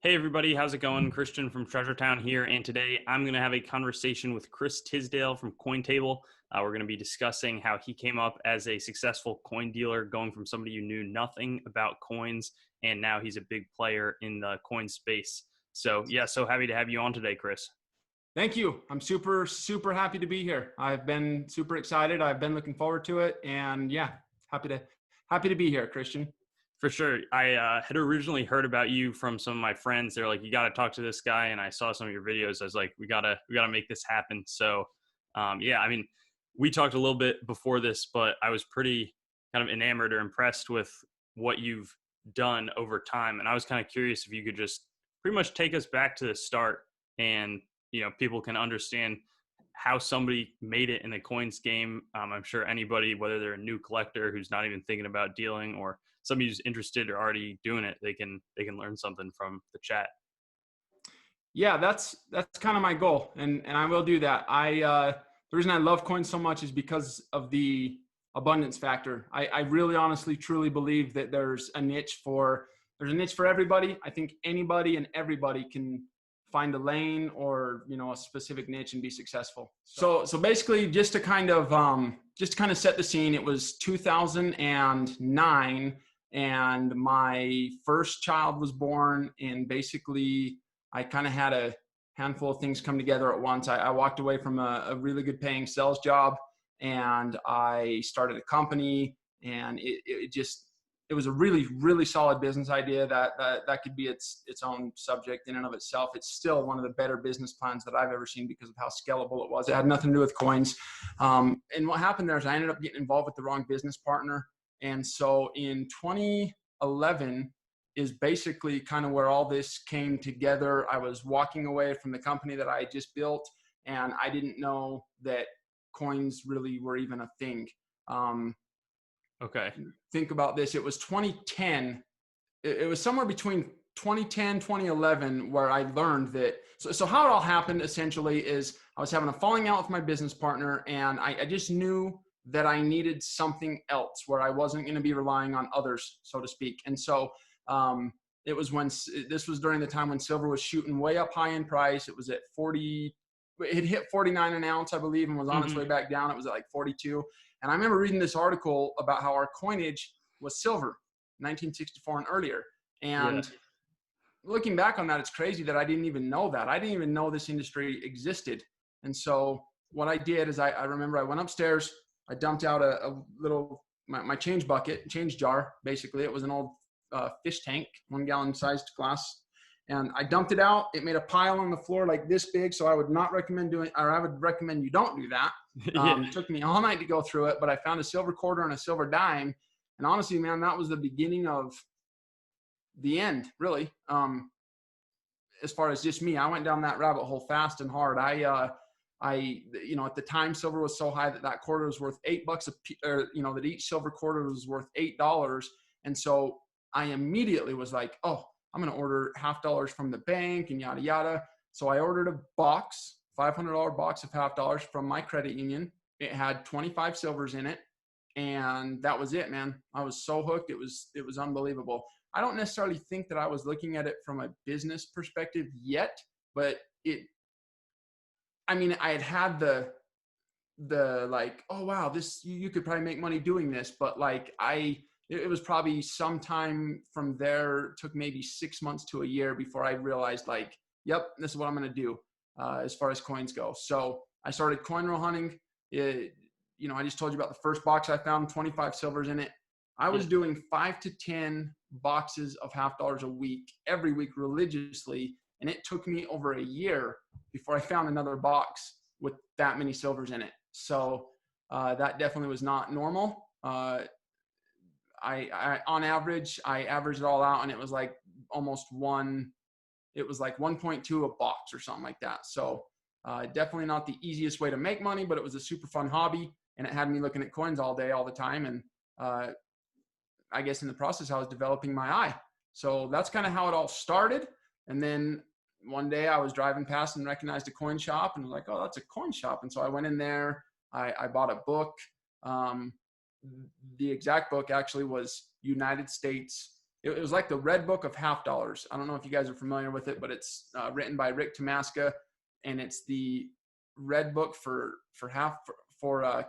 Hey everybody, how's it going? Christian from Treasure Town here, and today I'm going to have a conversation with Chris Tisdale from Cointable. We're going to be discussing how he came up as a successful coin dealer, going from somebody who knew nothing about coins, and now he's a big player in the coin space. So yeah, so happy to have you on today, Chris. Thank you. I'm super happy to be here. I've been super excited. I've been looking forward to it, and yeah, happy to be here, Christian. For sure. I had originally heard about you from some of my friends. They're like, "You got to talk to this guy," and I saw some of your videos. I was like, "We gotta make this happen." So, yeah, I mean, we talked a little bit before this, but I was pretty kind of enamored or impressed with what you've done over time, and I was kind of curious if you could just pretty much take us back to the start, and people can understand how somebody made it in the coins game. I'm sure anybody, whether they're a new collector who's not even thinking about dealing, or somebody who's interested or already doing it, they can learn something from the chat. Yeah, that's kind of my goal, and I will do that. The reason I love coins so much is because of the abundance factor. I really, honestly, truly believe that there's a niche for everybody. I think anybody and everybody can find a lane or a specific niche and be successful. So basically, just to kind of set the scene, it was 2009, and my first child was born, and basically I kind of had a handful of things come together at once. I walked away from a really good paying sales job, and I started a company, and it was a really solid business idea that could be its own subject in and of itself. It's still one of the better business plans that I've ever seen because of how scalable it was. It had nothing to do with coins. And what happened there is I ended up getting involved with the wrong business partner. And so in 2011 is basically kind of where all this came together. I was walking away from the company that I had just built, and I didn't know that coins really were even a thing. Okay. Think about this. It was 2010. It was somewhere between 2010, 2011 where I learned that. So how it all happened essentially is I was having a falling out with my business partner, and I just knew that I needed something else where I wasn't going to be relying on others, so to speak. And so it was this was during the time when silver was shooting way up high in price. It was at 40. It hit 49 an ounce, I believe, and was on its way back down. It was at like 42. And I remember reading this article about how our coinage was silver, 1964 and earlier. And looking back on that, it's crazy that I didn't even know that. I didn't even know this industry existed. And so what I did is I remember I went upstairs, I dumped out a little, my change bucket, change jar, basically. It was an old fish tank, 1 gallon sized glass. And I dumped it out. It made a pile on the floor like this big. So I would not recommend doing, or I would recommend you don't do that. It took me all night to go through it, but I found a silver quarter and a silver dime. And honestly, man, that was the beginning of the end, really. As far as just me, I went down that rabbit hole fast and hard. At the time, silver was so high that quarter was worth $8 that each silver quarter was worth $8. And so I immediately was like, oh, I'm going to order $50 from the bank and yada, yada. So I ordered a box, $500 box of $50 from my credit union. It had 25 silvers in it. And that was it, man. I was so hooked. It was unbelievable. I don't necessarily think that I was looking at it from a business perspective yet, but I had the like, oh wow, this, you could probably make money doing this. But like it was probably sometime from there, took maybe 6 months to a year before I realized like, yep, this is what I'm going to do as far as coins go. So I started coin roll hunting. I just told you about the first box I found, 25 silvers in it. I was doing 5 to 10 boxes of $50 a week, every week religiously. And it took me over a year before I found another box with that many silvers in it. So that definitely was not normal. On average, I averaged it all out, and it was like almost 1.2 a box or something like that. So definitely not the easiest way to make money, but it was a super fun hobby, and it had me looking at coins all day, all the time. And I guess in the process, I was developing my eye. So that's kind of how it all started. And then one day I was driving past and recognized a coin shop, and was like, oh, that's a coin shop. And so I went in there, I bought a book. The exact book actually was United States it was like the Red Book of Half Dollars. I don't know if you guys are familiar with it, but it's written by Rick Tamaska, and it's the Red Book for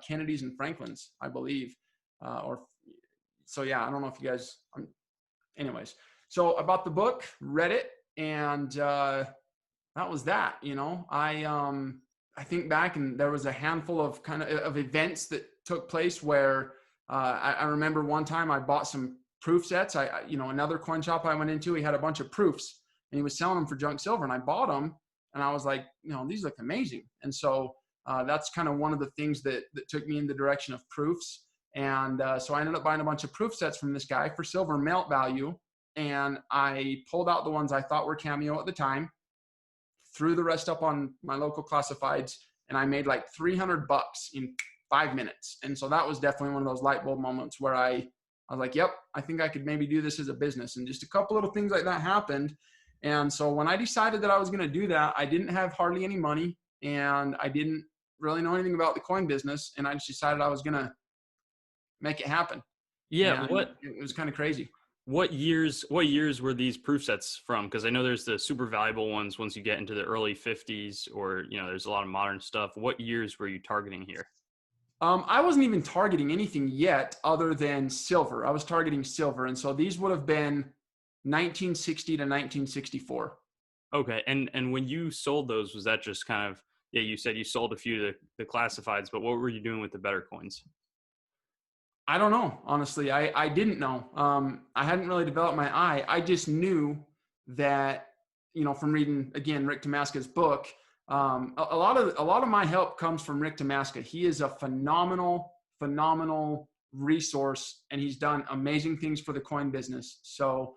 Kennedys and Franklins, I believe. So yeah, I don't know if you guys. Anyways, so about the book, read it, and that was that. I think back, and there was a handful of of events that took place where I remember one time I bought some proof sets. Another coin shop I went into, he had a bunch of proofs, and he was selling them for junk silver, and I bought them, and I was like, these look amazing. And so that's kind of one of the things that took me in the direction of proofs. And so I ended up buying a bunch of proof sets from this guy for silver melt value. And I pulled out the ones I thought were Cameo at the time, threw the rest up on my local classifieds, and I made like $300 in 5 minutes. And so that was definitely one of those light bulb moments where I was like, yep, I think I could maybe do this as a business. And just a couple little things like that happened. And so when I decided that I was going to do that, I didn't have hardly any money, and I didn't really know anything about the coin business. And I just decided I was going to make it happen. Yeah. And it was kind of crazy. What years were these proof sets from? Because I know there's the super valuable ones once you get into the early 50s, or, there's a lot of modern stuff. What years were you targeting here? I wasn't even targeting anything yet other than silver. I was targeting silver. And so these would have been 1960 to 1964. Okay. And when you sold those, was that just kind of, you said you sold a few of the classifieds, but what were you doing with the better coins? I don't know. Honestly, I didn't know. I hadn't really developed my eye. I just knew that, from reading, again, Rick Tamaska's book, a lot of my help comes from Rick Tamaska. He is a phenomenal resource, and he's done amazing things for the coin business. So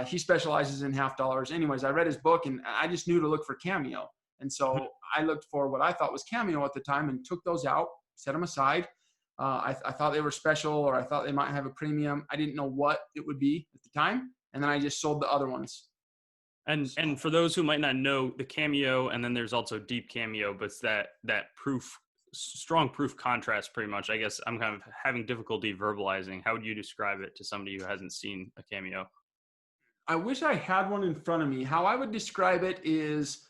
he specializes in half dollars. Anyways, I read his book, and I just knew to look for Cameo. And so I looked for what I thought was Cameo at the time and took those out, set them aside. I thought they were special, or I thought they might have a premium. I didn't know what it would be at the time. And then I just sold the other ones. And for those who might not know, the Cameo, and then there's also deep Cameo, but it's that strong proof contrast pretty much. I guess I'm kind of having difficulty verbalizing. How would you describe it to somebody who hasn't seen a Cameo? I wish I had one in front of me. How I would describe it is,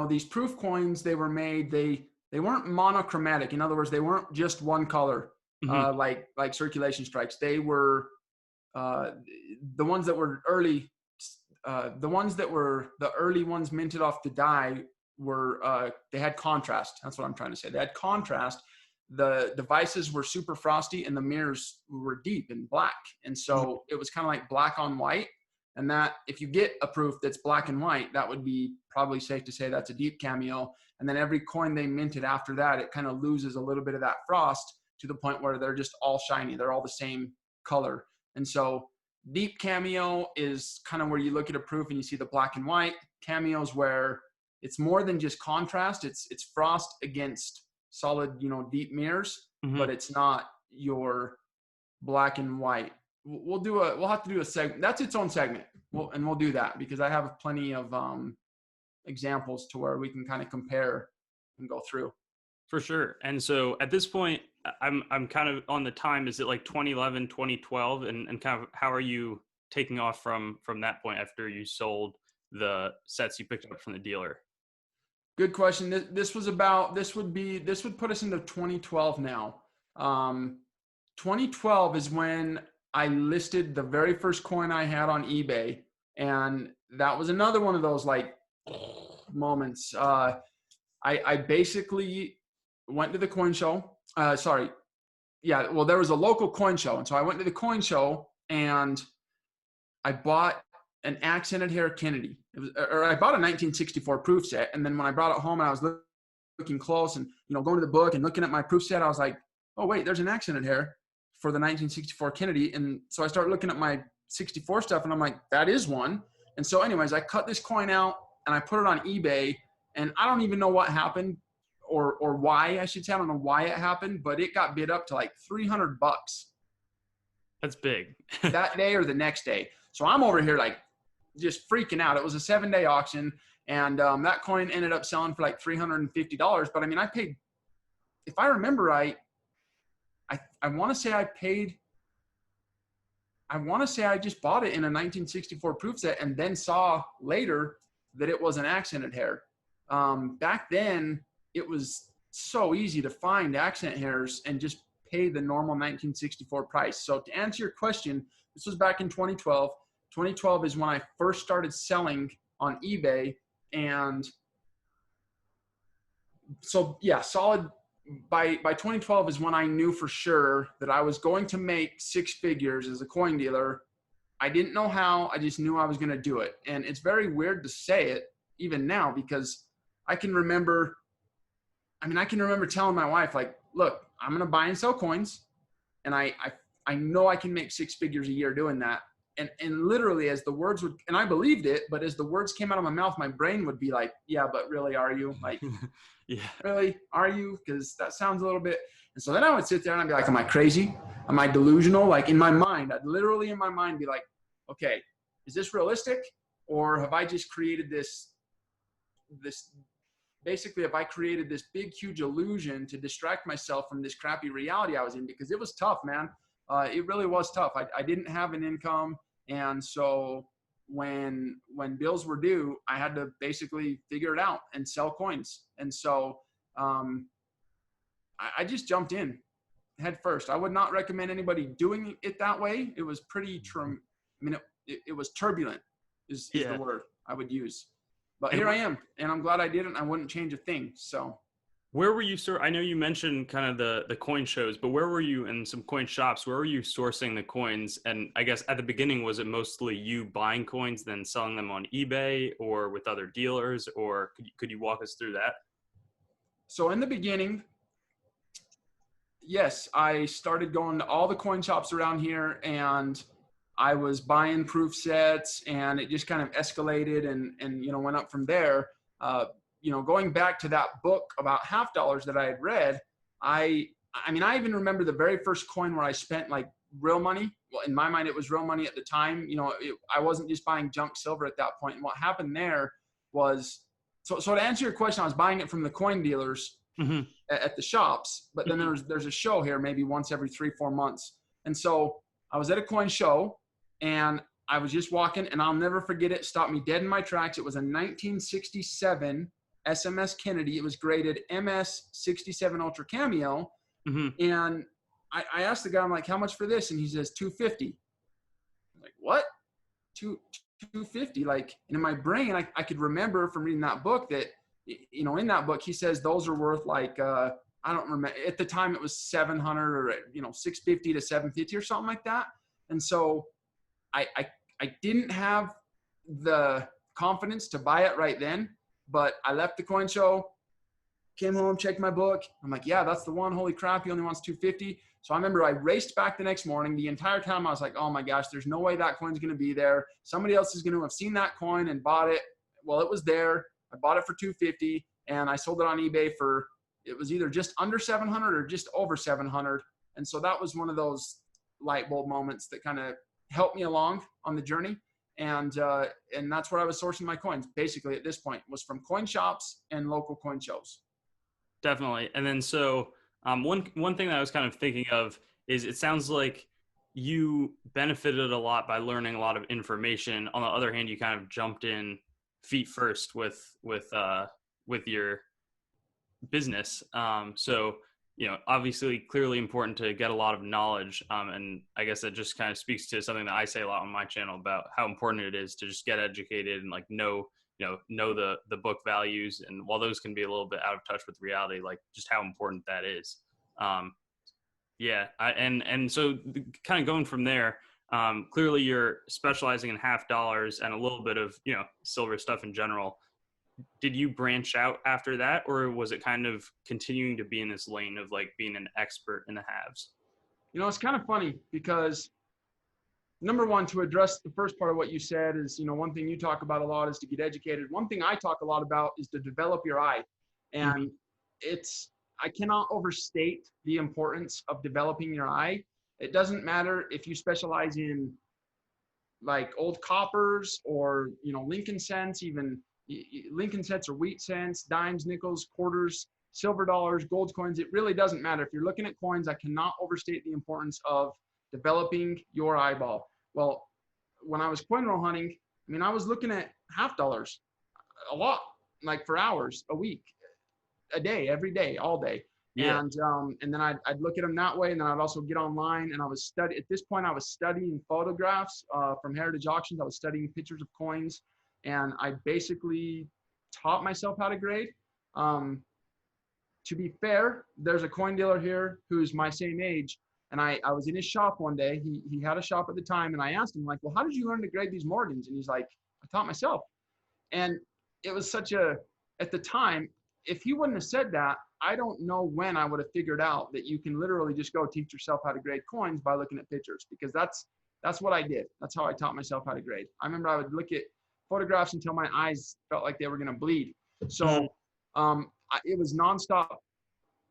these proof coins, they were made, they weren't monochromatic. In other words, they weren't just one color, like circulation strikes. They were the ones that were early. The early ones minted off the die were they had contrast. That's what I'm trying to say. They had contrast. The devices were super frosty, and the mirrors were deep and black. And so it was kind of like black on white. And that, if you get a proof that's black and white, that would be probably safe to say that's a deep Cameo. And then every coin they minted after that, it kind of loses a little bit of that frost to the point where they're just all shiny. They're all the same color. And so deep Cameo is kind of where you look at a proof and you see the black and white. Cameo's where it's more than just contrast. It's frost against solid, deep mirrors, but it's not your black and white. We'll have to do a segment. That's its own segment. We'll do that because I have plenty of examples to where we can kind of compare and go through. For sure. And so at this point, I'm kind of on the time. Is it like 2011, 2012? And kind of how are you taking off from that point after you sold the sets you picked up from the dealer? Good question. This would put us into 2012 now. 2012 is when I listed the very first coin I had on eBay. And that was another one of those like moments. I basically went to the coin show. There was a local coin show. And so I went to the coin show and I bought an accented hair Kennedy. I bought a 1964 proof set. And then when I brought it home and I was looking close and, going to the book and looking at my proof set, I was like, oh, wait, there's an accented hair for the 1964 Kennedy. And so I started looking at my 64 stuff and I'm like, that is one. And so anyways, I cut this coin out and I put it on eBay, and I don't even know what happened or why, I should say. I don't know why it happened, but it got bid up to like $300. That's big. That day or the next day. So I'm over here like just freaking out. It was a 7-day auction, and that coin ended up selling for like $350. But I mean, I paid, if I remember right, I want to say I I want to say I just bought it in a 1964 proof set and then saw later that it was an accented hair. Back then, it was so easy to find accent hairs and just pay the normal 1964 price. So to answer your question, this was back in 2012. 2012 is when I first started selling on eBay. And so, yeah, solid. By 2012 is when I knew for sure that I was going to make six figures as a coin dealer. I didn't know how, I just knew I was going to do it. And it's very weird to say it even now, because I can remember telling my wife, like, look, I'm going to buy and sell coins. And I know I can make six figures a year doing that. And literally as the words would, and I believed it, but as the words came out of my mouth, my brain would be like, yeah, but really, are you? Like, yeah, really, are you? Because that sounds a little bit. And so then I would sit there and I'd be like, am I crazy? Am I delusional? Like in my mind, I'd literally in my mind be like, okay, is this realistic? Or have I just created this basically, if I created this big, huge illusion to distract myself from this crappy reality I was in? Because it was tough, man. It really was tough. I didn't have an income. And so when bills were due, I had to basically figure it out and sell coins. And so I just jumped in head first. I would not recommend anybody doing it that way. It was pretty, it was turbulent is the word I would use. But here I am, and I'm glad I did it, and I wouldn't change a thing. So where were you, sir? I know you mentioned kind of the coin shows, but where were you in some coin shops? Where were you sourcing the coins? And I guess at the beginning, was it mostly you buying coins, then selling them on eBay or with other dealers? Or could you walk us through that? So in the beginning, yes, I started going to all the coin shops around here, and I was buying proof sets, and it just kind of escalated and went up from there. Going back to that book about half dollars that I had read, I even remember the very first coin where I spent like real money. Well, in my mind, it was real money at the time. I wasn't just buying junk silver at that point. And what happened there was, so to answer your question, I was buying it from the coin dealers at the shops, but then there's a show here maybe once every 3-4 months. And so I was at a coin show, and I was just walking, and I'll never forget it. Stopped me dead in my tracks. It was a 1967 SMS Kennedy. It was graded MS 67 Ultra Cameo. And I asked the guy, I'm like, how much for this? And he says, $250. I'm like, what? $250? Like, and in my brain, I could remember from reading that book that, in that book, he says those are worth like, I don't remember. At the time, it was 700 or, 650 to 750 or something like that. And so I didn't have the confidence to buy it right then, but I left the coin show, came home, checked my book. I'm like, yeah, that's the one. Holy crap, he only wants $250. So I remember I raced back the next morning. The entire time I was like, oh my gosh, there's no way that coin's going to be there. Somebody else is going to have seen that coin and bought it. Well, it was there. I bought it for $250, and I sold it on eBay for, it was either just under 700 or just over 700. And so that was one of those light bulb moments that kind of helped me along on the journey. And that's where I was sourcing my coins basically at this point, was from coin shops and local coin shows. Definitely. And then so one thing that I was kind of thinking of is, it sounds like you benefited a lot by learning a lot of information. On the other hand, you kind of jumped in feet first with your business. So, obviously clearly important to get a lot of knowledge. And I guess that just kind of speaks to something that I say a lot on my channel about how important it is to just get educated and like know the book values. And while those can be a little bit out of touch with reality, like just how important that is. And so kind of going from there, clearly you're specializing in half dollars and a little bit of, silver stuff in general. Did you branch out after that, or was it kind of continuing to be in this lane of like being an expert in the halves? It's kind of funny because number one, to address the first part of what you said is, one thing you talk about a lot is to get educated. One thing I talk a lot about is to develop your eye. And I cannot overstate the importance of developing your eye. It doesn't matter if you specialize in like old coppers or, Lincoln cents, even Lincoln cents or wheat cents, dimes, nickels, quarters, silver dollars, gold coins. It really doesn't matter. If you're looking at coins, I cannot overstate the importance of developing your eyeball. Well, when I was coin roll hunting, I mean, I was looking at $half a lot, like for hours a week, a day, every day, all day. Yeah. And then I'd look at them that way. And then I'd also get online and I was at this point, I was studying photographs from heritage auctions. I was studying pictures of coins and I basically taught myself how to grade. To be fair, there's a coin dealer here who's my same age. And I was in his shop one day. He had a shop at the time. And I asked him like, well, how did you learn to grade these Morgans? And he's like, I taught myself. And it was such at the time, if he wouldn't have said that, I don't know when I would have figured out that you can literally just go teach yourself how to grade coins by looking at pictures, because that's what I did. That's how I taught myself how to grade. I remember I would look at photographs until my eyes felt like they were going to bleed. So it was nonstop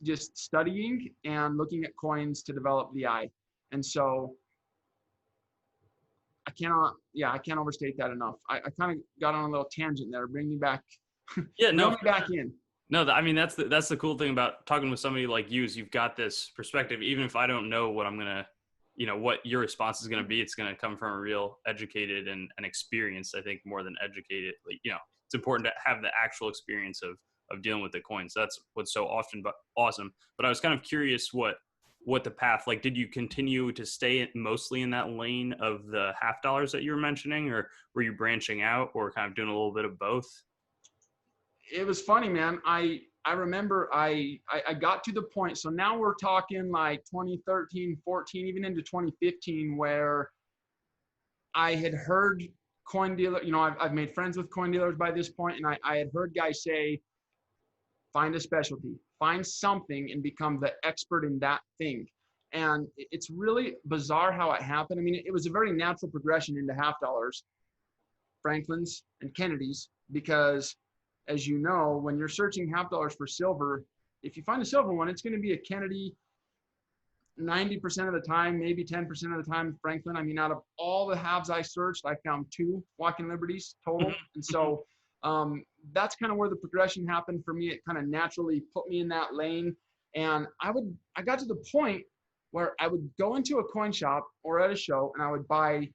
just studying and looking at coins to develop the eye. And so I can't overstate that enough. I kind of got on a little tangent there. Bring me back. Yeah, Bring no, me back in. No, I mean, that's the cool thing about talking with somebody like you is you've got this perspective. Even if I don't know what I'm gonna, what your response is gonna be, it's gonna come from a real educated and experienced. I think more than educated. Like, it's important to have the actual experience of dealing with the coins. That's what's so often awesome. But I was kind of curious what the path, like, did you continue to stay mostly in that lane of the $half that you were mentioning, or were you branching out or kind of doing a little bit of both? It was funny, man. I remember I got to the point. So now we're talking like 2013, 14, even into 2015, where I had heard coin dealer, I've made friends with coin dealers by this point, and I had heard guys say, find a specialty, find something and become the expert in that thing. And it's really bizarre how it happened. I mean, it was a very natural progression into $half, Franklin's and Kennedy's, because as you know, when you're searching $half for silver, if you find a silver one, it's going to be a Kennedy 90% of the time, maybe 10% of the time, Franklin. I mean, out of all the halves I searched, I found 2 Walking Liberties total. And so that's kind of where the progression happened for me. It kind of naturally put me in that lane. And I got to the point where I would go into a coin shop or at a show and I would buy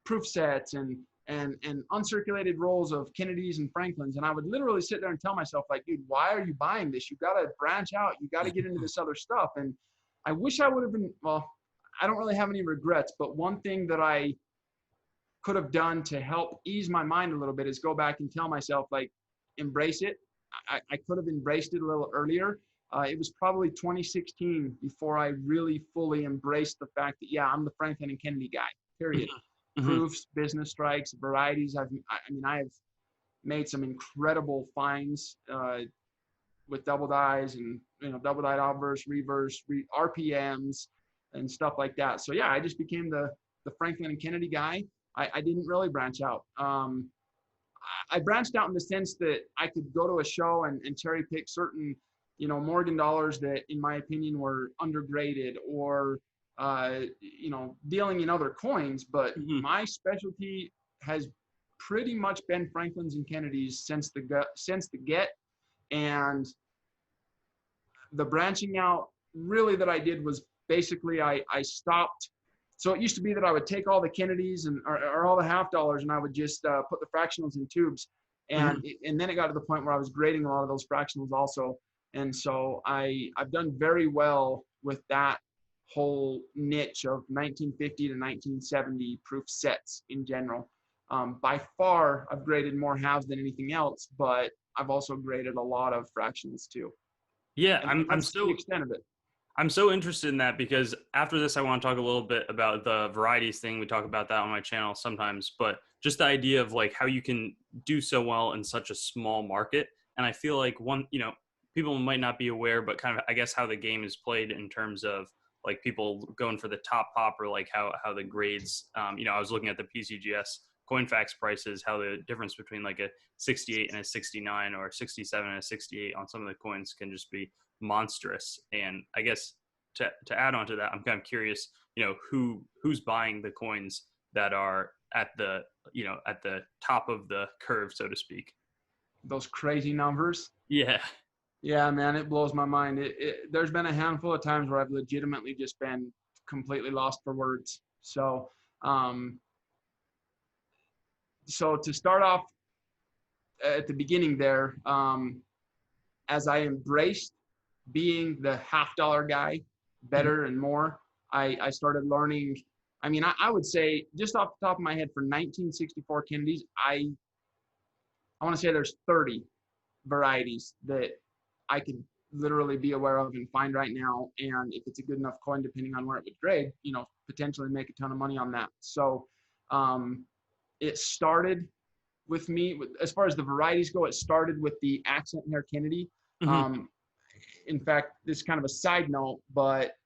proof sets and uncirculated rolls of Kennedys and Franklins. And I would literally sit there and tell myself, like, dude, why are you buying this? You got to branch out. You got to get into this other stuff. And I wish I would have been, well, I don't really have any regrets, but one thing that I could have done to help ease my mind a little bit is go back and tell myself, like, embrace it. I could have embraced it a little earlier. It was probably 2016 before I really fully embraced the fact that, yeah, I'm the Franklin and Kennedy guy, period. Proofs, business strikes, varieties. I have made some incredible finds with double dies and double die obverse, reverse, RPMs, and stuff like that. So yeah, I just became the Franklin and Kennedy guy. I didn't really branch out. I branched out in the sense that I could go to a show and cherry pick certain Morgan dollars that, in my opinion, were undergraded or dealing in other coins, but my specialty has pretty much been Franklin's and Kennedy's since the get. And the branching out really that I did was basically I stopped. So it used to be that I would take all the Kennedys or all the $half and I would just put the fractionals in tubes. And then it got to the point where I was grading a lot of those fractionals also. And so I've done very well with that whole niche of 1950 to 1970 proof sets in general. By far, I've graded more halves than anything else, but I've also graded a lot of fractionals too. Yeah, I'm still the extent of it. I'm so interested in that because after this, I want to talk a little bit about the varieties thing. We talk about that on my channel sometimes, but just the idea of like how you can do so well in such a small market. And I feel like people might not be aware, but kind of, I guess, how the game is played in terms of like people going for the top pop or like how the grades, I was looking at the PCGS CoinFax prices, how the difference between like a 68 and a 69 or 67 and a 68 on some of the coins can just be monstrous. And I guess to add on to that, I'm kind of curious, who's buying the coins that are at the top of the curve, so to speak. Those crazy numbers. Yeah, man, it blows my mind. There's been a handful of times where I've legitimately just been completely lost for words. So So to start off at the beginning there, as I embraced being the $half guy, Mhm. better and more, I started learning. I mean, I would say just off the top of my head for 1964 Kennedys, I want to say there's 30 varieties that I could literally be aware of and find right now. And if it's a good enough coin, depending on where it would grade, potentially make a ton of money on that. So it started with me, as far as the varieties go, it started with the accent hair Kennedy. Mhm. Um, in fact, this is kind of a side note, but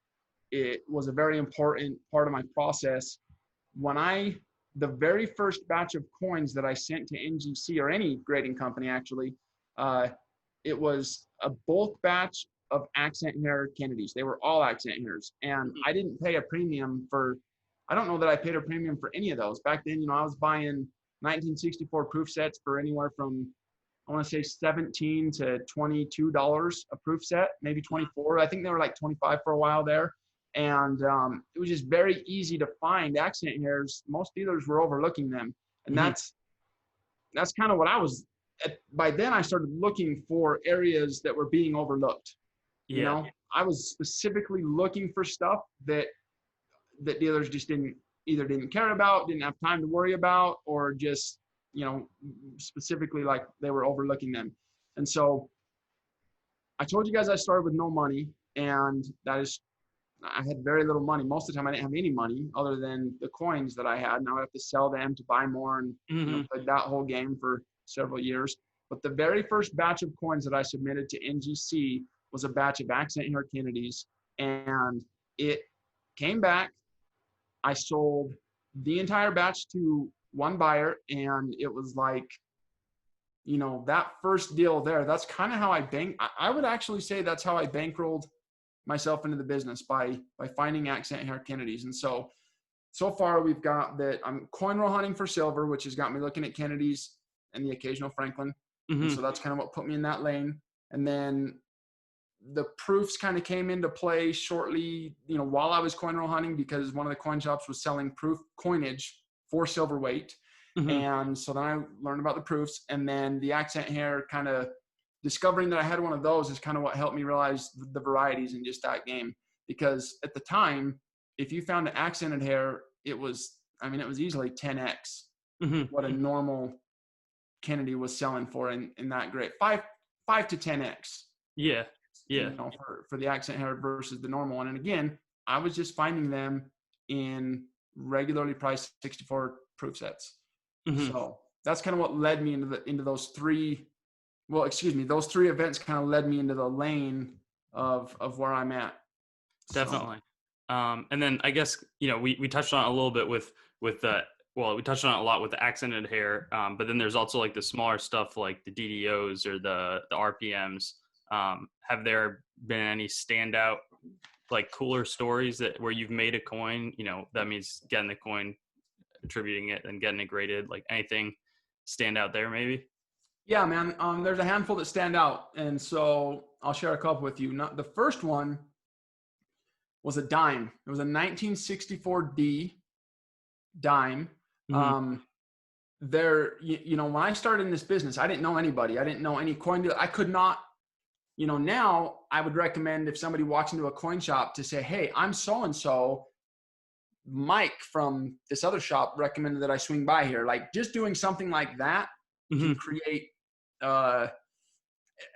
it was a very important part of my process. The very first batch of coins that I sent to NGC or any grading company, actually, uh, it was a bulk batch of accent hair Kennedys. They were all accent hairs. And I didn't pay a premium I don't know that I paid a premium for any of those. Back then, I was buying 1964 proof sets for anywhere from, I want to say, $17 to $22 a proof set, maybe 24. I think they were like 25 for a while there. And it was just very easy to find accent hairs. Most dealers were overlooking them. And Mhm. that's kind of what I was by then. I started looking for areas that were being overlooked. Yeah. I was specifically looking for stuff that dealers just either didn't care about, didn't have time to worry about, or just, specifically like they were overlooking them. And so I told you guys I started with no money, and I had very little money. Most of the time I didn't have any money other than the coins that I had. And I would have to sell them to buy more, and Mhm. played that whole game for several years. But the very first batch of coins that I submitted to NGC was a batch of accent hair Kennedys, and it came back. I sold the entire batch to one buyer, and it was like, that first deal there, that's kind of how I would actually say that's how I bankrolled myself into the business, by finding accent hair Kennedys. And so far we've got that. I'm coin roll hunting for silver, which has got me looking at Kennedys and the occasional Franklin. And Mhm. so that's kind of what put me in that lane. And then the proofs kind of came into play shortly, while I was coin roll hunting, because one of the coin shops was selling proof coinage for silver weight. Mhm. And so then I learned about the proofs, and then the accent hair, kind of discovering that I had one of those is kind of what helped me realize the varieties in just that game. Because at the time, if you found an accented hair, it was easily 10x Mhm. what a normal Kennedy was selling for in that grade. Five to 10x, Yeah. Yeah. for the accent hair versus the normal one. And again, I was just finding them in regularly priced 64 proof sets. Mhm. So that's kind of what led me into those three. Well, excuse me, those three events kind of led me into the lane of where I'm at. So Definitely. And then I guess, we touched on it a little bit with the, well, we touched on it a lot with the accented hair. But then there's also like the smaller stuff like the DDOs or the RPMs. Have there been any standout, like cooler stories where you've made a coin, that means getting the coin, attributing it and getting it graded, like anything stand out there maybe? yeah, man, there's a handful that stand out, and so I'll share a couple with you. Not the first one was a dime. It was a 1964D dime. Mhm. Um, when I started in this business, I didn't know anybody. I didn't know any coin dealer. I could not, now I would recommend, if somebody walks into a coin shop, to say, hey, I'm so-and-so. Mike from this other shop recommended that I swing by here. Like, just doing something like that can Mhm. create,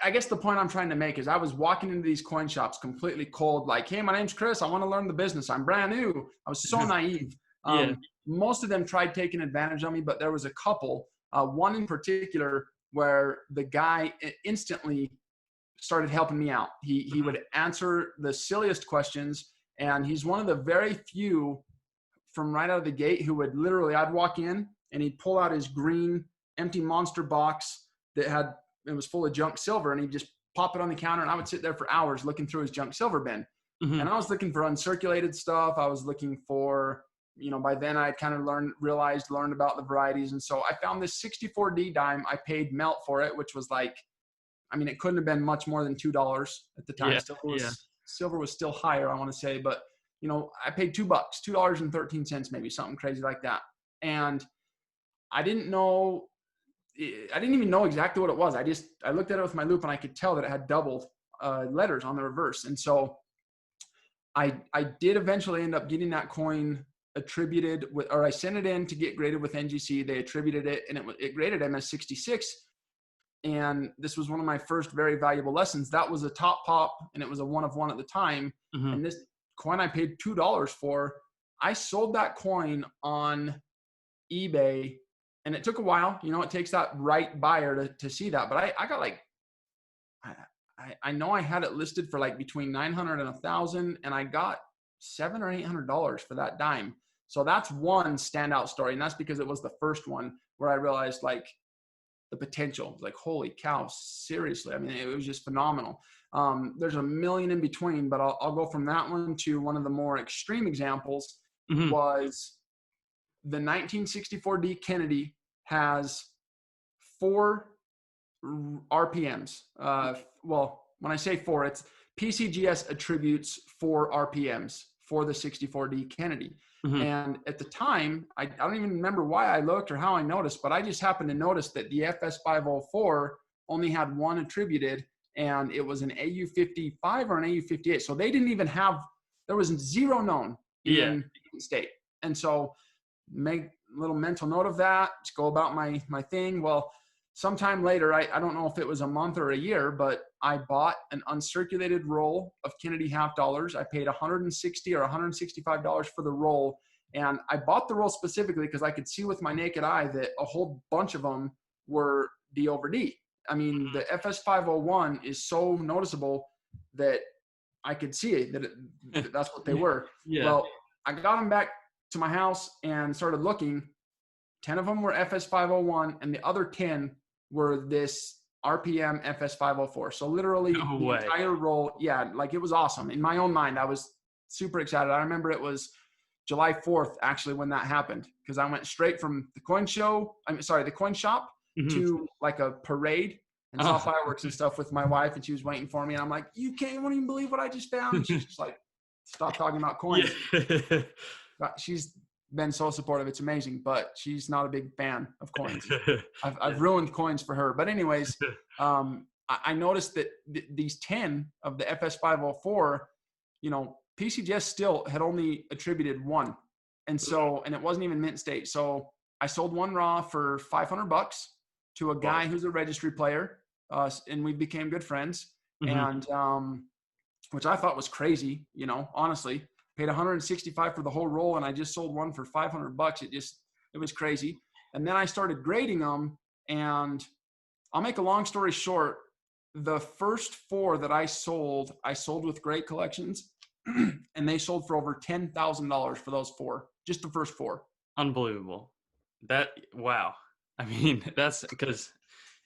I guess the point I'm trying to make is I was walking into these coin shops completely cold, like, hey, my name's Chris. I want to learn the business. I'm brand new. I was so naive. Yeah. Most of them tried taking advantage of me, but there was a couple, one in particular, where the guy instantly started helping me out. He Mhm. would answer the silliest questions, and he's one of the very few from right out of the gate who would literally, I'd walk in and he'd pull out his green empty monster box it was full of junk silver, and he'd just pop it on the counter, and I would sit there for hours looking through his junk silver bin. Mhm. And I was looking for uncirculated stuff. I was looking for, by then I had kind of learned about the varieties. And so I found this 64D dime. I paid melt for it, which was like, it couldn't have been much more than $2 at the time. Yeah. Yeah. Silver was still higher, I want to say, but I paid $2, $2.13, maybe something crazy like that. And I didn't even know exactly what it was. I looked at it with my loop and I could tell that it had doubled letters on the reverse. And so I did eventually end up getting that coin attributed with, or I sent it in to get graded with NGC. They attributed it and it graded MS66. And this was one of my first very valuable lessons. That was a top pop and it was a 1 of 1 at the time. Mm-hmm. And this coin I paid $2 for, I sold that coin on eBay, and it took a while. It takes that right buyer to see that. But I got like, I know I had it listed for like between 900 and 1,000, and I got $700 or $800 for that dime. So that's one standout story, and that's because it was the first one where I realized like the potential. It was like, holy cow, seriously. I mean, it was just phenomenal. There's a million in between, but I'll go from that one to one of the more extreme examples. Mm-hmm. Was the 1964D Kennedy has 4 RPMs. Well, when I say 4, it's PCGS attributes 4 RPMs for the 64D Kennedy. Mm-hmm. And at the time, I don't even remember why I looked or how I noticed, but I just happened to notice that the FS504 only had 1 attributed, and it was an AU55 or an AU58. So they didn't even have, there was 0 known in state. And so make a little mental note of that, just go about my thing. Well, sometime later, I don't know if it was a month or a year, but I bought an uncirculated roll of Kennedy half dollars. I paid $160 or $165 for the roll. And I bought the roll specifically because I could see with my naked eye that a whole bunch of them were D over D. I mean, the FS501 is so noticeable that I could see it, that that's what they were. Yeah. Well, I got them back to my house and started looking. 10 of them were FS501, and the other 10 were this RPM FS504. So literally the entire roll. Yeah, like it was awesome. In my own mind, I was super excited. I remember it was July 4th, actually, when that happened, because I went straight from the coin shop mm-hmm. to like a parade and saw fireworks and stuff with my wife, and she was waiting for me. And I'm like, won't even believe what I just found. And she's just like, stop talking about coins. Yeah. She's been so supportive. It's amazing, but she's not a big fan of coins. I've ruined coins for her. But anyways, I noticed that these 10 of the FS504, PCGS still had only attributed 1. And it wasn't even mint state. So I sold 1 raw for $500 to a guy who's a registry player. And we became good friends. Mm-hmm. And, which I thought was crazy, honestly. Paid $165 for the whole roll, and I just sold 1 for $500. It was crazy. And then I started grading them, and I'll make a long story short. The first 4 that I sold with great collections, and they sold for over $10,000 for those 4, just the first 4. Unbelievable. Wow. I mean, that's because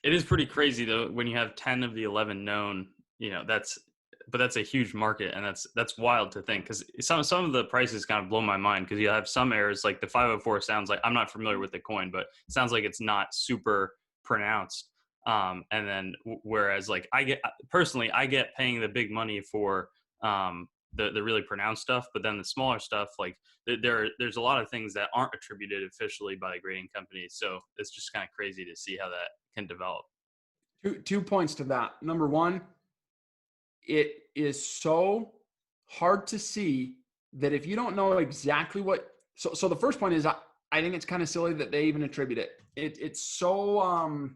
it is pretty crazy though when you have 10 of the 11 known. But that's a huge market, and that's wild to think, because some of the prices kind of blow my mind, because you have some errors like the 504 sounds like, I'm not familiar with the coin, but it sounds like it's not super pronounced. And then whereas like I get paying the big money for the really pronounced stuff, but then the smaller stuff, like there's a lot of things that aren't attributed officially by the grading companies. So it's just kind of crazy to see how that can develop. 2 points to that. Number one, it is so hard to see that if you don't know exactly what, so the first point is I think it's kind of silly that they even attribute it. It's so,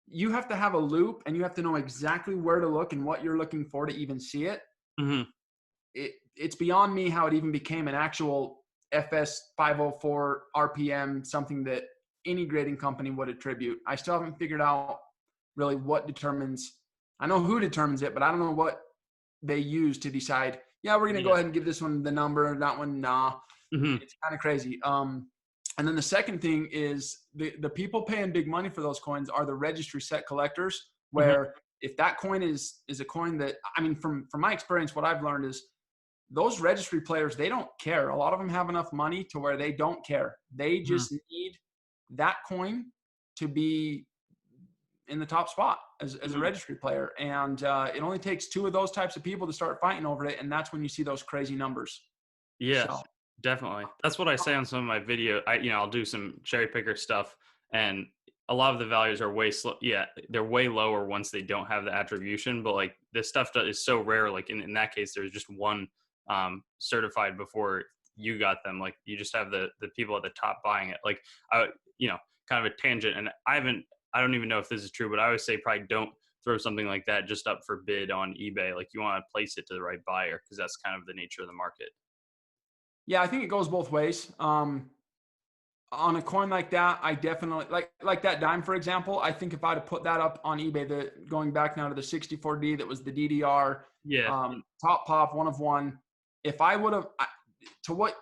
you have to have a loop and you have to know exactly where to look and what you're looking for to even see it. Mm-hmm. It's beyond me how it even became an actual FS504 RPM, something that any grading company would attribute. I still haven't figured out really what determines. I know who determines it, but I don't know what they use to decide, we're going to go ahead and give this one the number, that one, nah. Mm-hmm. It's kind of crazy. And then the second thing is the people paying big money for those coins are the registry set collectors, where if that coin is a coin that, I mean, from my experience, what I've learned is those registry players, they don't care. A lot of them have enough money to where they don't care. They just need that coin to be in the top spot as a registry player. And it only takes 2 of those types of people to start fighting over it. And that's when you see those crazy numbers. Yes, So definitely. That's what I say on some of my video. I'll do some cherry picker stuff, and a lot of the values are way slow. Yeah, they're way lower once they don't have the attribution. But like this stuff that is so rare. Like in that case, there's just one certified before you got them. Like you just have the people at the top buying it. Like I, kind of a tangent, and I don't even know if this is true, but I always say probably don't throw something like that just up for bid on eBay. Like you want to place it to the right buyer because that's kind of the nature of the market. yeah, I think it goes both ways. On a coin like that, I definitely like that dime, for example. I think if I'd have put that up on eBay, going back now to the 64D, that was the DDR, Yeah. top pop, one of one. If I would have, to what,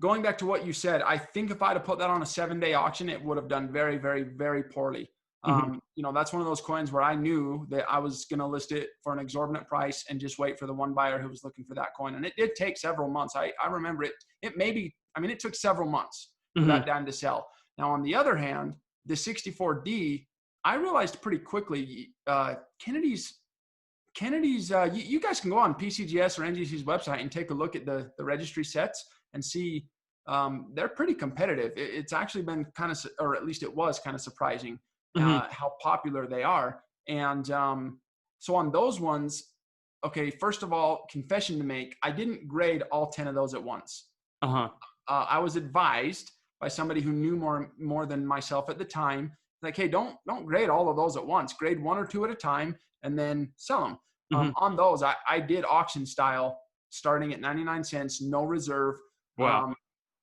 going back to what you said, I think if I'd have put that on a 7-day auction, it would have done very, very, very poorly. Mhm. That's one of those coins where I knew that I was going to list it for an exorbitant price and just wait for the one buyer who was looking for that coin. And it did take several months. I remember it. It took several months for Mhm. that dime to sell. Now, on the other hand, the 64D, I realized pretty quickly, you guys can go on PCGS or NGC's website and take a look at the registry sets and see they're pretty competitive. It's actually been kind of, or at least it was kind of surprising Mhm. how popular they are. And so on those ones, okay, first of all, confession to make, I didn't grade all 10 of those at once. Uh-huh. I was advised by somebody who knew more than myself at the time, like, hey, don't grade all of those at once. Grade one or two at a time, and then sell them. Mhm. On those, I did auction style, starting at 99 cents, no reserve, Wow.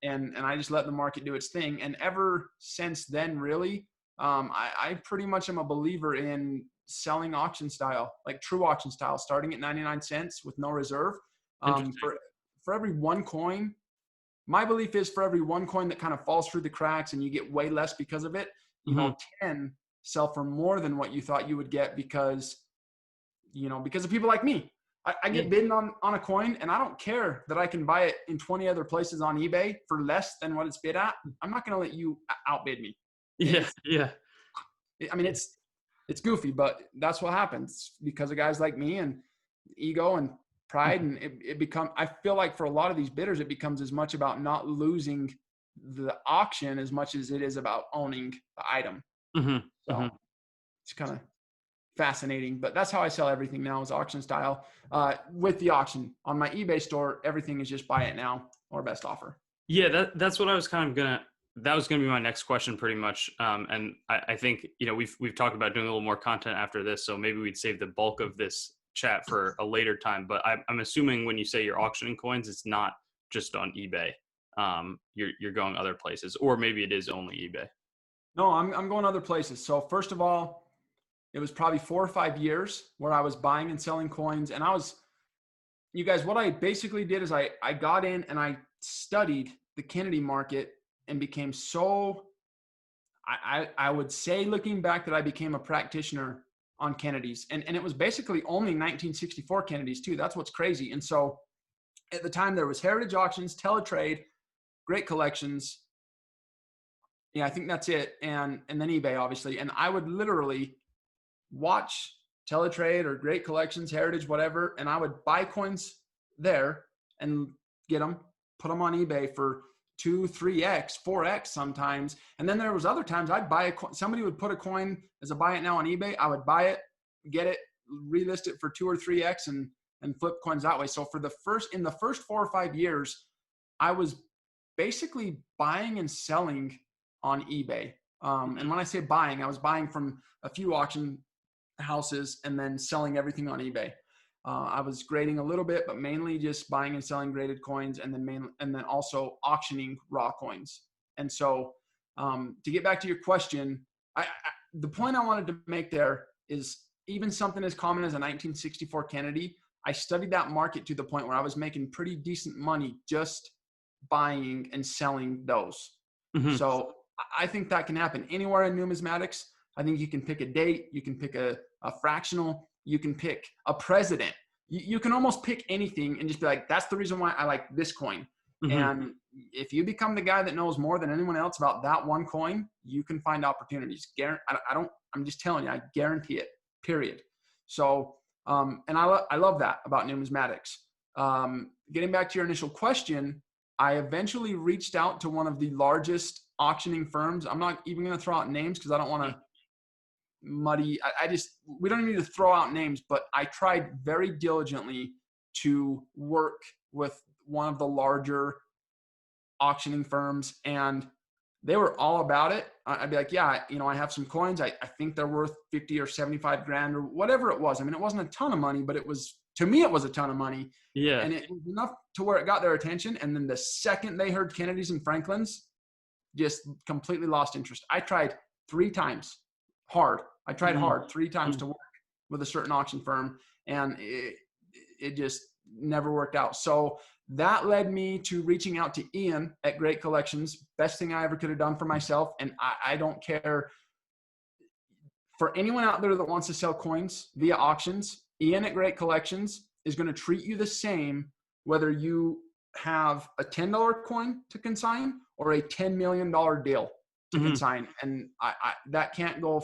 and I just let the market do its thing. And ever since then, really, I pretty much am a believer in selling auction style, like true auction style, starting at 99 cents with no reserve. Interesting. For every one coin, my belief is for every one coin that kind of falls through the cracks and you get way less because of it, Mhm. 10 sell for more than what you thought you would get because of people like me. I Yeah. get bidding on a coin and I don't care that I can buy it in 20 other places on eBay for less than what it's bid at. I'm not going to let you outbid me. Yeah. It's, Yeah. I mean, it's goofy, but that's what happens because of guys like me and ego and pride. Mhm. And I feel like for a lot of these bidders, it becomes as much about not losing the auction as much as it is about owning the item. Mhm. So Mhm. it's kind of fascinating, but that's how I sell everything now is auction style. With the auction on my eBay store, everything is just buy it now or best offer. Yeah, that's what I was kind of gonna. That was gonna be my next question, pretty much. And I think we've talked about doing a little more content after this, so maybe we'd save the bulk of this chat for a later time. But I'm assuming when you say you're auctioning coins, it's not just on eBay. You're going other places, or maybe it is only eBay. No, I'm going other places. So first of all, it was probably 4 or 5 years where I was buying and selling coins. And you guys, what I basically did is I got in and I studied the Kennedy market and became I would say looking back that I became a practitioner on Kennedys. And it was basically only 1964 Kennedys too. That's what's crazy. And so at the time there was Heritage Auctions, Teletrade, great collections. Yeah, I think that's it. And then eBay, obviously. And I would literally watch Teletrade or Great Collections, Heritage, whatever, and I would buy coins there and get them, put them on eBay for 2, 3x, 4x sometimes. And then there was other times I'd buy somebody would put a coin as a buy it now on eBay. I would buy it, get it, relist it for 2 or 3x and flip coins that way. So in the first 4 or 5 years, I was basically buying and selling on eBay. And when I say buying, I was buying from a few auction houses and then selling everything on eBay. I was grading a little bit, but mainly just buying and selling graded coins, and then also auctioning raw coins. And so, to get back to your question, the point I wanted to make there is even something as common as a 1964 Kennedy. I studied that market to the point where I was making pretty decent money just buying and selling those. Mhm. So I think that can happen anywhere in numismatics. I think you can pick a date, you can pick a fractional, you can pick a president. You can almost pick anything and just be like, that's the reason why I like this coin. Mhm. And if you become the guy that knows more than anyone else about that one coin, you can find opportunities. I'm just telling you, I guarantee it, period. So, and I love that about numismatics. Getting back to your initial question, I eventually reached out to one of the largest auctioning firms. I'm not even going to throw out names because I don't want to muddy. We don't even need to throw out names, but I tried very diligently to work with one of the larger auctioning firms, and they were all about it. I'd be like, yeah, I have some coins. I think they're worth 50 or 75 grand or whatever it was. I mean, it wasn't a ton of money, but to me, it was a ton of money. Yeah. And it was enough to where it got their attention. And then the second they heard Kennedy's and Franklin's, just completely lost interest. I tried 3 times hard. I tried hard 3 times to work with a certain auction firm, and it just never worked out. So that led me to reaching out to Ian at Great Collections. Best thing I ever could have done for myself. And I don't care for anyone out there that wants to sell coins via auctions. Ian at Great Collections is going to treat you the same whether you have a $10 coin to consign or a $10 million deal to consign. And that can't go.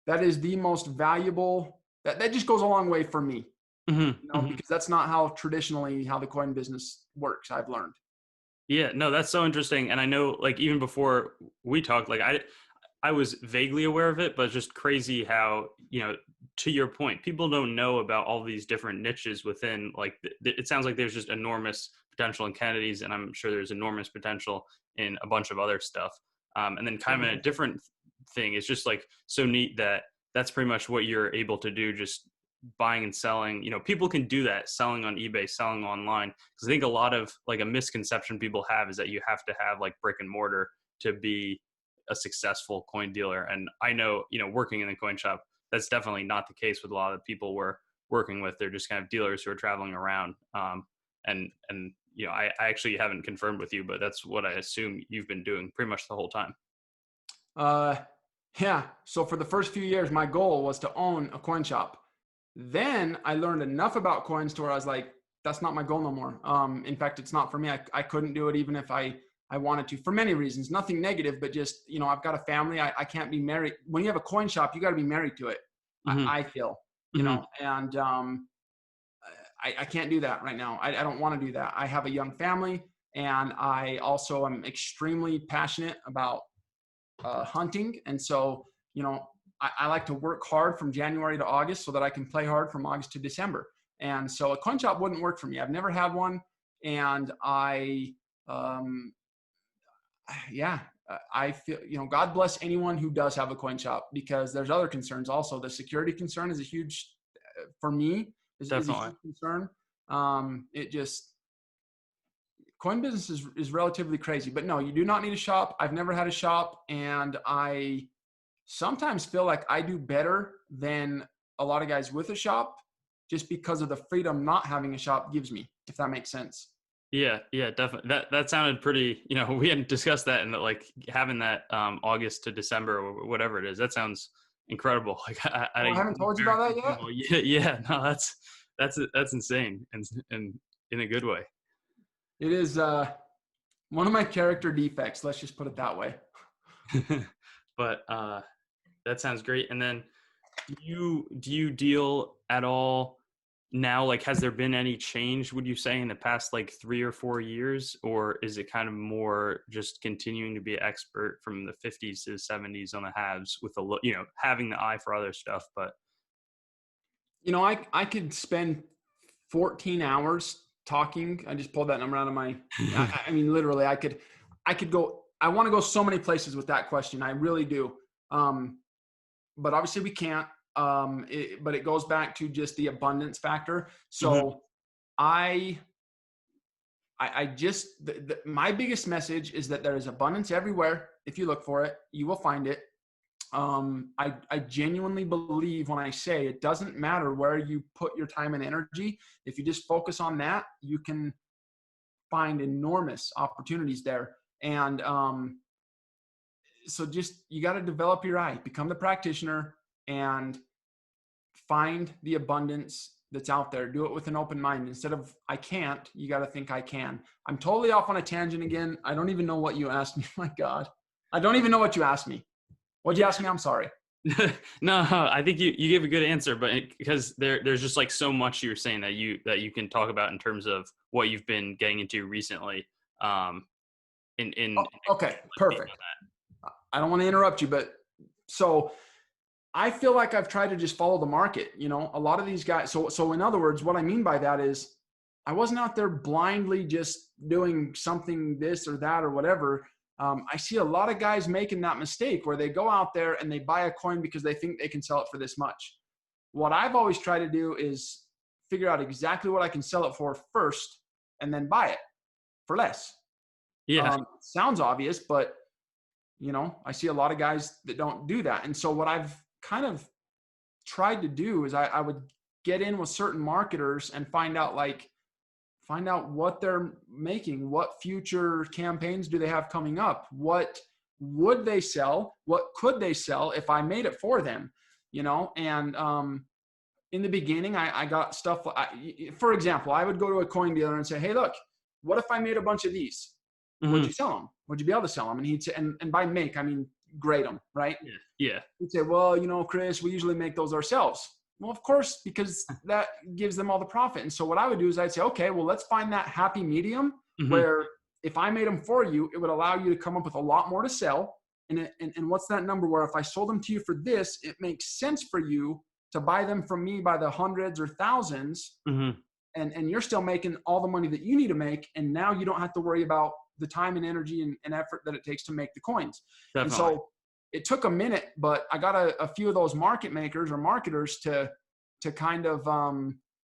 That is the most valuable. That just goes a long way for me. Because that's not how the coin business works, I've learned. Yeah, no, that's so interesting. And I know, like, even before we talked, like I was vaguely aware of it, but it's just crazy how, to your point, people don't know about all these different niches within, like, it sounds like there's just enormous potential in Kennedy's, and I'm sure there's enormous potential in a bunch of other stuff. And then kind of in a different thing, it's just like so neat that that's pretty much what you're able to do, just buying and selling. People can do that, selling on eBay, selling online, because I think a lot of, like, a misconception people have is that you have to have, like, brick and mortar to be a successful coin dealer. And I know, working in the coin shop, that's definitely not the case with a lot of the people we're working with. They're just kind of dealers who are traveling around. And I actually haven't confirmed with you, but that's what I assume you've been doing pretty much the whole time. Yeah. So for the first few years, my goal was to own a coin shop. Then I learned enough about coins to where I was like, that's not my goal no more. In fact, it's not for me. I couldn't do it even if I wanted to, for many reasons. Nothing negative, but just, I've got a family. I can't be married. When you have a coin shop, you got to be married to it. I feel, and I can't do that right now. I don't want to do that. I have a young family, and I also am extremely passionate about hunting. And so, I like to work hard from January to August so that I can play hard from August to December. And so a coin shop wouldn't work for me. I've never had one. And I feel, God bless anyone who does have a coin shop, because there's other concerns also. The security concern is a huge, for me, is a huge concern. Coin business is relatively crazy, but no, you do not need a shop. I've never had a shop, and I sometimes feel like I do better than a lot of guys with a shop just because of the freedom not having a shop gives me, if that makes sense. Yeah, definitely. That sounded pretty, we hadn't discussed that, and that, like, having that August to December or whatever it is, that sounds incredible. Like, I haven't told you about that yet. Yeah, no, that's insane, and in a good way. It is one of my character defects. Let's just put it that way. But that sounds great. And then do you deal at all now? Like, has there been any change, would you say, in the past, like, 3 or 4 years, or is it kind of more just continuing to be an expert from the 50s to the 70s on the halves with having the eye for other stuff? But I could spend 14 hours talking. I just pulled that number out of my, I mean, literally I could go, I want to go so many places with that question. I really do. But obviously we can't, but it goes back to just the abundance factor. So my biggest message is that there is abundance everywhere. If you look for it, you will find it. I genuinely believe when I say it doesn't matter where you put your time and energy. If you just focus on that, you can find enormous opportunities there. And so just, you got to develop your eye, become the practitioner, and find the abundance that's out there. Do it with an open mind. Instead of I can't, you got to think I can. I'm totally off on a tangent again. I don't even know what you asked me. My God. I don't even know what you asked me. What'd you ask me? I'm sorry. No, I think you gave a good answer, but because there's just like so much you're saying that you can talk about in terms of what you've been getting into recently. Um, in Okay, like based perfect. I don't want to interrupt you, but so I feel like I've tried to just follow the market. You know, a lot of these guys. So in other words, what I mean by that is I wasn't out there blindly just doing something this or that or whatever. I see a lot of guys making that mistake where they go out there and they buy a coin because they think they can sell it for this much. What I've always tried to do is figure out exactly what I can sell it for first and then buy it for less. yeah. Sounds obvious, but you know, I see a lot of guys that don't do that. And so what I've kind of tried to do is I would get in with certain marketers and find out what they're making, what future campaigns do they have coming up, what would they sell, what could they sell if I made it for them, you know. And in the beginning, I got stuff. For example, I would go to a coin dealer and say, hey, look, what if I made a bunch of these? Would you sell them? Would you be able to sell them? And he'd say, and by make, I mean grade them, right? Yeah. He'd say, well, you know, Chris, we usually make those ourselves. Well, of course, because that gives them all the profit. And so what I would do is I'd say, okay, well, let's find that happy medium where if I made them for you, it would allow you to come up with a lot more to sell. And what's that number where if I sold them to you for this, it makes sense for you to buy them from me by the hundreds or thousands. And you're still making all the money that you need to make. And now you don't have to worry about the time and energy and effort that it takes to make the coins. Definitely. And so it took a minute, but I got a few of those market makers or marketers to kind of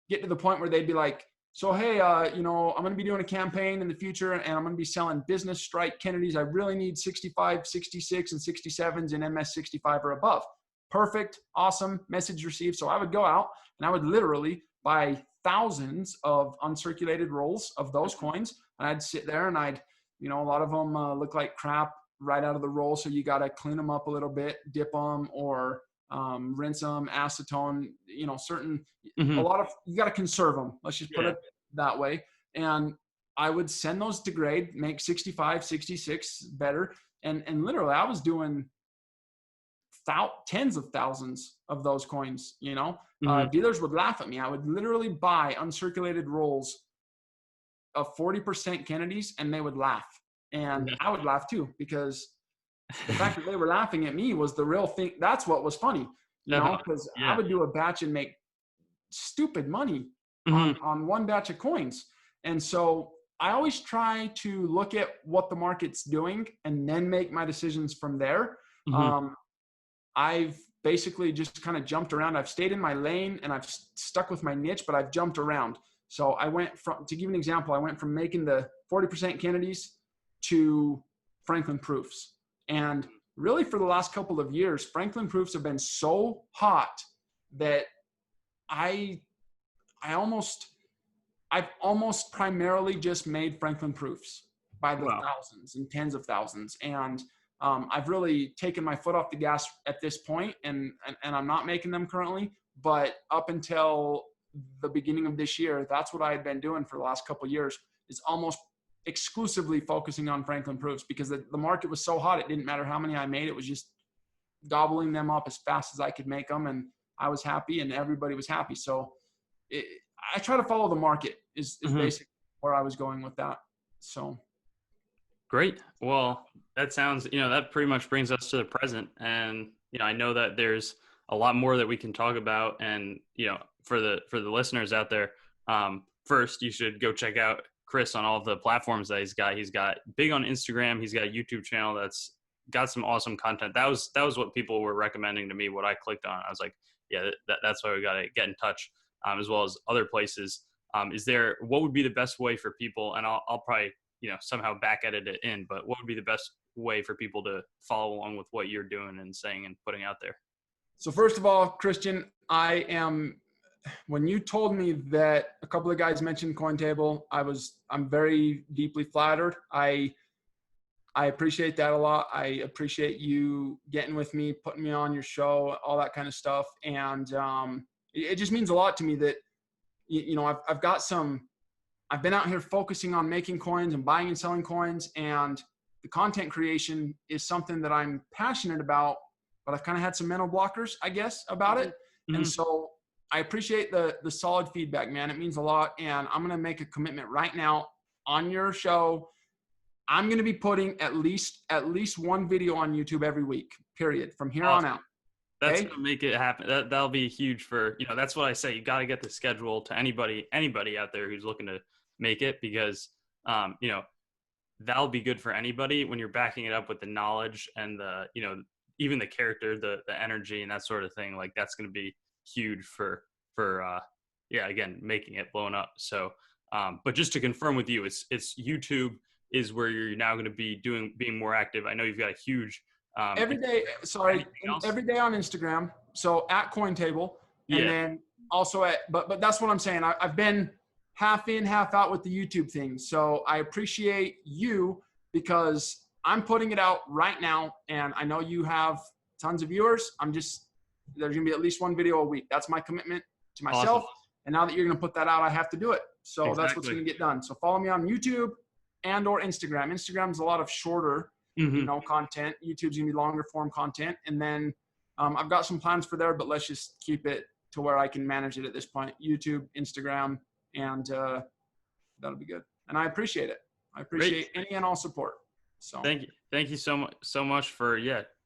get to the point where they'd be like, so, hey, you know, I'm going to be doing a campaign in the future and I'm going to be selling business strike Kennedys. I really need 65, 66 and 67s in MS65 or above. Perfect. Awesome. Message received. So I would go out and I would literally buy thousands of uncirculated rolls of those coins. And I'd sit there and you know, a lot of them look like crap right out of the roll. So you got to clean them up a little bit, dip them or rinse them, acetone, you know, you got to conserve them. Let's just put it that way. And I would send those to grade, make 65, 66 better. And literally I was doing tens of thousands of those coins, you know. Dealers would laugh at me. I would literally buy uncirculated rolls of 40% Kennedys and they would laugh. And I would laugh too, because the fact that they were laughing at me was the real thing. That's what was funny, you know, because I would do a batch and make stupid money on one batch of coins. And so I always try to look at what the market's doing and then make my decisions from there. I've basically just kind of jumped around. I've stayed in my lane and I've stuck with my niche, but I've jumped around. So I went from, to give you an example, I went from making the 40% Kennedys to Franklin proofs. And really for the last couple of years, Franklin proofs have been so hot that I've almost primarily just made Franklin proofs by the thousands and tens of thousands. And I've really taken my foot off the gas at this point, and I'm not making them currently, but up until the beginning of this year, that's what I had been doing for the last couple of years, is almost exclusively focusing on Franklin proofs, because the market was so hot. It didn't matter how many I made. It was just gobbling them up as fast as I could make them. And I was happy and everybody was happy. So I try to follow the market is basically where I was going with that. So. Great. Well, that sounds, you know, that pretty much brings us to the present. And, you know, I know that there's a lot more that we can talk about. And, you know, for the listeners out there, first you should go check out Chris on all the platforms that he's got. He's got big on Instagram. He's got a YouTube channel that's got some awesome content. That was what people were recommending to me, what I clicked on. I was like, yeah, that's why we got to get in touch, as well as other places. What would be the best way for people? And I'll probably, you know, somehow back edit it in, but what would be the best way for people to follow along with what you're doing and saying and putting out there? So first of all, Christian, when you told me that a couple of guys mentioned Cointable, I'm very deeply flattered. I appreciate that a lot. I appreciate you getting with me, putting me on your show, all that kind of stuff. And it just means a lot to me that, you know, I've been out here focusing on making coins and buying and selling coins, and the content creation is something that I'm passionate about. but I've kind of had some mental blockers, I guess, about it. Mm-hmm. And so I appreciate the solid feedback, man. It means a lot. And I'm going to make a commitment right now on your show. I'm going to be putting at least one video on YouTube every week, period, from here on out. That's going to make it happen. That'll be huge for, that's what I say. You got to get the schedule to anybody out there who's looking to make it, because, that'll be good for anybody when you're backing it up with the knowledge and the, even the character, the energy and that sort of thing. Like, that's going to be huge for again, making it blown up. So, but just to confirm with you, it's YouTube is where you're now going to be being more active. I know you've got a huge, every day on Instagram. So at Cointable, and then also but that's what I'm saying. I've been half in, half out with the YouTube thing. So I appreciate you, because I'm putting it out right now, and I know you have tons of viewers. There's gonna be at least one video a week. That's my commitment to myself. Awesome. And now that you're gonna put that out, I have to do it. So exactly. That's what's gonna get done. So follow me on YouTube and or Instagram. Instagram's a lot of shorter content. YouTube's gonna be longer form content. And then I've got some plans for there, but let's just keep it to where I can manage it at this point. YouTube, Instagram, and that'll be good. And I appreciate it. I appreciate any and all support. So thank you so much for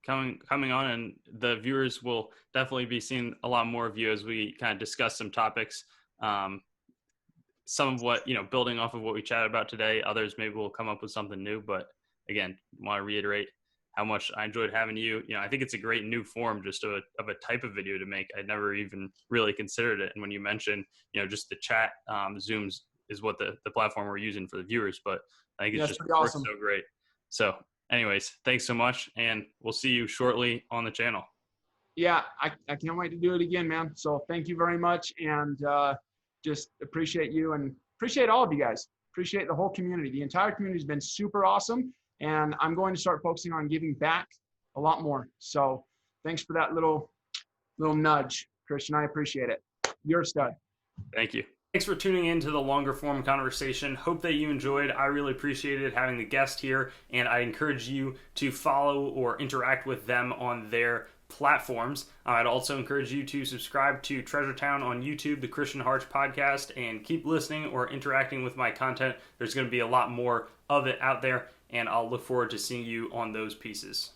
coming on, and the viewers will definitely be seeing a lot more of you as we kind of discuss some topics. Some of what, building off of what we chatted about today, others maybe will come up with something new, but again, want to reiterate how much I enjoyed having you. I think it's a great new form just of a type of video to make. I'd never even really considered it. And when you mentioned, just the chat, Zooms is what the platform we're using for the viewers, but I think it's just awesome. So great. So anyways, thanks so much. And we'll see you shortly on the channel. Yeah, I can't wait to do it again, man. So thank you very much. And just appreciate you and appreciate all of you guys. Appreciate the whole community. The entire community has been super awesome. And I'm going to start focusing on giving back a lot more. So thanks for that little nudge, Christian. I appreciate it. You're a stud. Thank you. Thanks for tuning in to the longer form conversation. Hope that you enjoyed. I really appreciated having the guest here, and I encourage you to follow or interact with them on their platforms. I'd also encourage you to subscribe to Treasure Town on YouTube, the Christian Hartch podcast, and keep listening or interacting with my content. There's going to be a lot more of it out there, and I'll look forward to seeing you on those pieces.